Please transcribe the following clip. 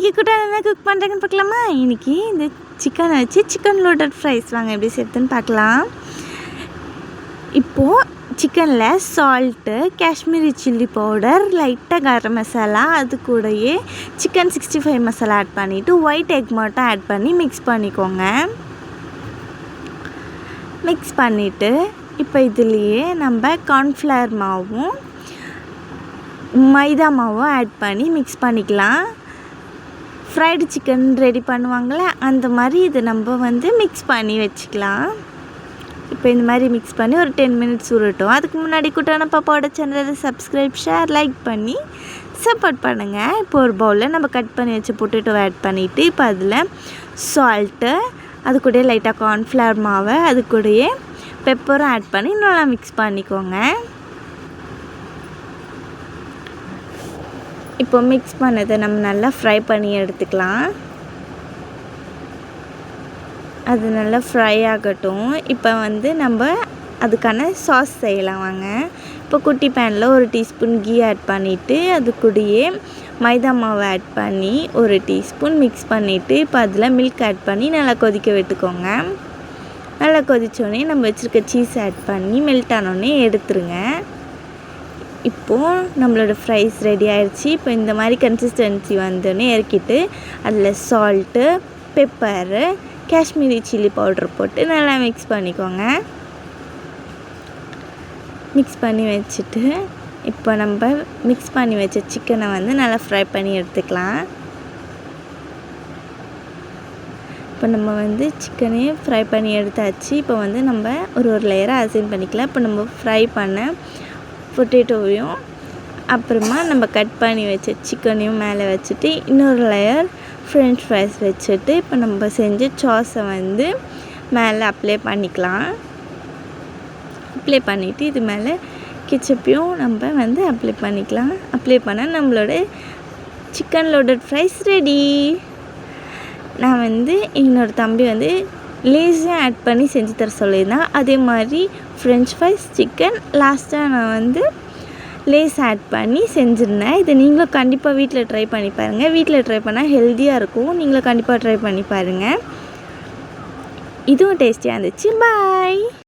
இன்றைக்கி கூட என்ன குக் பண்ணுறேங்கன்னு பார்க்கலாமா? இன்றைக்கி இந்த சிக்கனை வச்சு சிக்கன் லோடட் ஃப்ரைஸ் வாங்க எப்படி செய்யுதுன்னு பார்க்கலாம். இப்போது சிக்கனில் சால்ட்டு, காஷ்மீரி சில்லி பவுடர், லைட்டாக கரம் மசாலா, அது கூடயே சிக்கன் 65 மசாலா ஆட் பண்ணிவிட்டு ஒயிட் எக் மட்டும் ஆட் பண்ணி மிக்ஸ் பண்ணிக்கோங்க. மிக்ஸ் பண்ணிவிட்டு இப்போ இதுலேயே நம்ம கார்ன்ஃப்ளவர் மாவும் மைதா மாவும் ஆட் பண்ணி மிக்ஸ் பண்ணிக்கலாம். ஃப்ரைடு சிக்கன் ரெடி பண்ணுவாங்களே அந்த மாதிரி இது நம்ம மிக்ஸ் பண்ணி வச்சுக்கலாம். இப்போ இந்த மாதிரி மிக்ஸ் பண்ணி ஒரு 10 மினிட்ஸ் உருட்டும். அதுக்கு முன்னாடி குட்டான பாப்பாவோட சேனலை சப்ஸ்கிரைப், ஷேர், லைக் பண்ணி சப்போர்ட் பண்ணுங்கள். இப்போ ஒரு பவுலில் நம்ம கட் பண்ணி வச்ச பொட்டேட்டோவை ஆட் பண்ணிவிட்டு இப்போ அதில் சால்ட்டு, அது கூட லைட்டாக கார்ன்ஃப்ளவர் மாவை, அது கூடயே பெப்பரும் ஆட் பண்ணி நல்லா மிக்ஸ் பண்ணிக்கோங்க. இப்போ மிக்ஸ் பண்ணதை நம்ம நல்லா ஃப்ரை பண்ணி எடுத்துக்கலாம். அது நல்லா ஃப்ரை ஆகட்டும். இப்போ நம்ம அதுக்கான சாஸ் செய்யலாம் வாங்க. இப்போ குட்டி பேனில் ஒரு டீஸ்பூன் கீ ஆட் பண்ணிவிட்டு அது கூடயே மைதா மாவை ஆட் பண்ணி ஒரு டீஸ்பூன் மிக்ஸ் பண்ணிவிட்டு இப்போ அதில் மில்க் ஆட் பண்ணி நல்லா கொதிக்க விட்டுக்கோங்க. நல்லா கொதித்தோடனே நம்ம வச்சுருக்க சீஸ் ஆட் பண்ணி மெல்ட் ஆனோடனே எடுத்துருங்க. இப்போது நம்மளோட ஃப்ரைஸ் ரெடி ஆயிடுச்சு. இப்போ இந்த மாதிரி கன்சிஸ்டன்சி வந்தோடனே இறக்கிட்டு அதில் salt, pepper, Kashmiri chilli powder போட்டு நல்லா மிக்ஸ் பண்ணிக்கோங்க. மிக்ஸ் பண்ணி வச்சுட்டு இப்போ நம்ம மிக்ஸ் பண்ணி வச்ச சிக்கனை நல்லா ஃப்ரை பண்ணி எடுத்துக்கலாம். இப்போ நம்ம சிக்கனே ஃப்ரை பண்ணி எடுத்தாச்சு. இப்போ நம்ம ஒரு லேயராக அசைன் பண்ணிக்கலாம். இப்போ நம்ம ஃப்ரை பண்ண பொட்டேட்டோவையும் அப்புறமா நம்ம கட் பண்ணி வச்ச சிக்கனையும் மேலே வச்சுட்டு இன்னொரு லேயர் ஃப்ரெஞ்ச் ஃப்ரைஸ் வச்சுட்டு இப்போ நம்ம செஞ்ச சாஸை மேலே அப்ளை பண்ணிக்கலாம். அப்ளை பண்ணிவிட்டு இது மேலே கெச்சப்பையும் நம்ம அப்ளை பண்ணிக்கலாம். அப்ளை பண்ணால் நம்மளோட சிக்கன் லோடட் ஃப்ரைஸ் ரெடி. நான் என்னோட தம்பி லேஸும் ஆட் பண்ணி செஞ்சு தர சொல்லியிருந்தேன். அதே மாதிரி ஃப்ரெஞ்ச் ஃப்ரைஸ், சிக்கன், லாஸ்ட்டாக நான் லேஸ் ஆட் பண்ணி செஞ்சுருந்தேன். இதை நீங்களும் கண்டிப்பாக வீட்டில் ட்ரை பண்ணி பாருங்கள். வீட்டில் ட்ரை பண்ணால் ஹெல்த்தியாக இருக்கும். நீங்களும் கண்டிப்பாக ட்ரை பண்ணி பாருங்கள். இதுவும் டேஸ்டியாக இருந்துச்சு. பாய்.